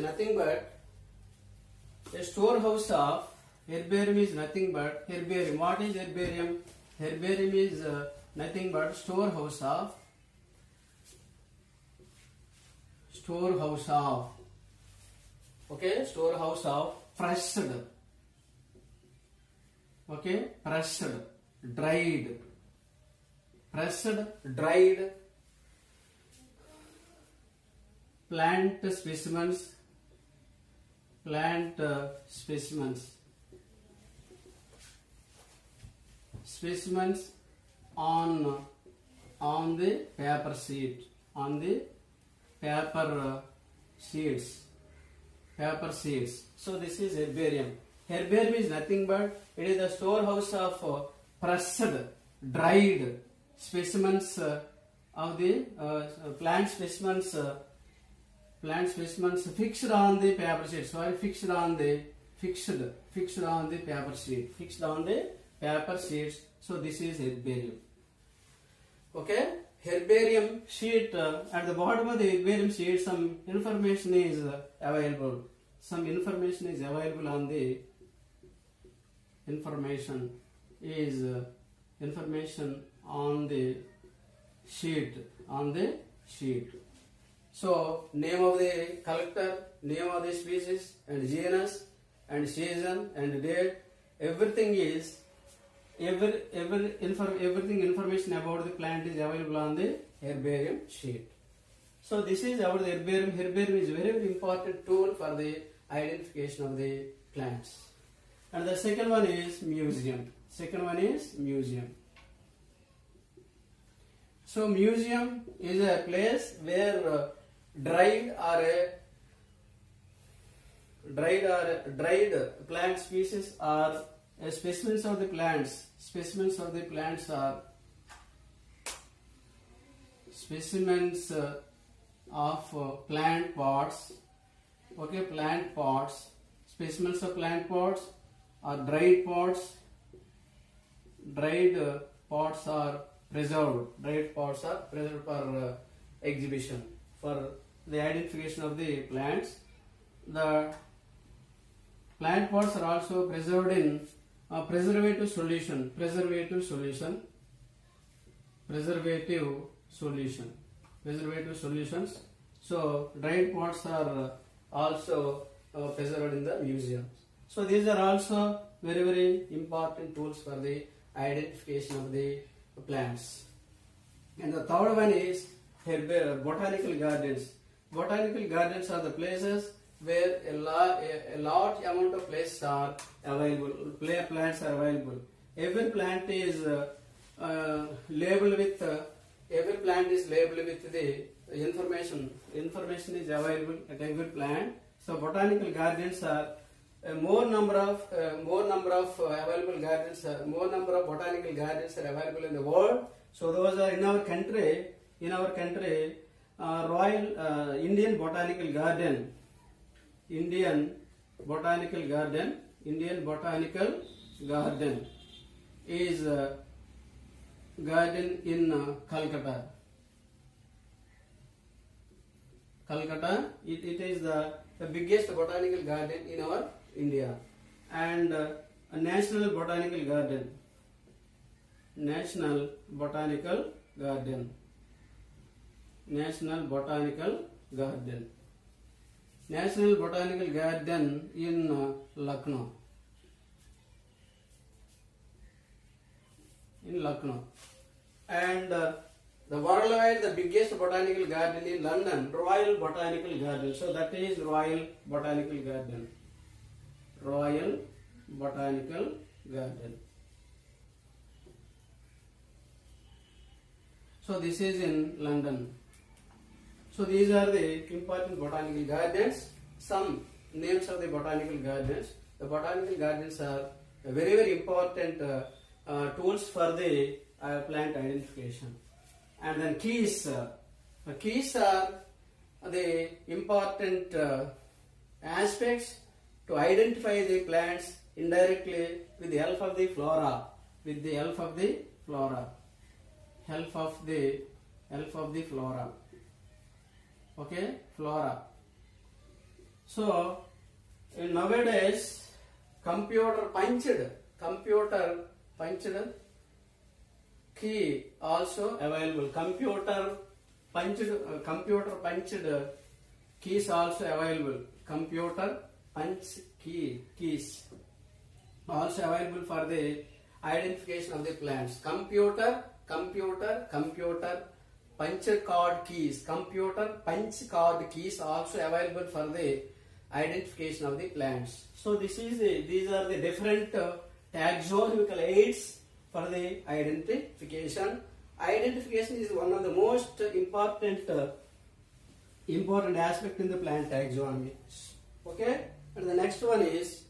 nothing but a storehouse of herbarium is nothing but herbarium. What is herbarium? Herbarium is nothing but storehouse of okay, storehouse of pressed, okay, pressed, dried plant specimens on the paper sheet, paper sheets. So this is herbarium. Herbarium is nothing but it is the storehouse of pressed, dried specimens of the plant specimens fixed on the paper sheet. Sorry, fixed on the paper sheets. So this is herbarium. Okay, herbarium sheet. At the bottom of the herbarium sheet, some information is available. On the information on the sheet. So name of the collector, name of the species, and genus, and season, and date. Everything is information about the plant is available on the herbarium sheet. So this is about the herbarium. Herbarium is a very, very important tool for the identification of the plants. And the second one is museum. So museum is a place where dried plant species are specimens of the plants are specimens of plant pots. Okay, plant pots, specimens of plant pots or dried pots. Dried pots are preserved. For exhibition, for the identification of the plants. The plant pots are also preserved in preservative solutions. So dried pots are also preserved in the museums. So these are also very, very important tools for the identification of the plants. And the third one is botanical gardens. Botanical gardens are the places where a large amount of plants are available. Every plant is labeled with the information. Information is available at every plant. So botanical gardens are more number of available gardens. More number of botanical gardens are available in the world. So those are in our country. Royal Indian Botanical Garden. Indian Botanical Garden is a garden in Calcutta. It is the biggest botanical garden in our India, and a National Botanical Garden. National Botanical Garden in Lucknow. And the worldwide the biggest botanical garden in London, Royal Botanical Garden. So that is Royal Botanical Garden. So this is in London. So these are the important botanical gardens. Some names of the botanical gardens. The botanical gardens are very, very important tools for the plant identification. And then keys. Keys are the important aspects to identify the plants indirectly with the help of the flora. Okay, flora. So nowadays computer punched key also available. Computer punched keys also available. Computer punch keys also available for the identification of the plants. Computer punch card keys. Computer punch card keys also available for the identification of the plants. So these are the different taxonomical aids for the identification. Identification is one of the most important aspect in the plant taxonomy. Okay, and the next one is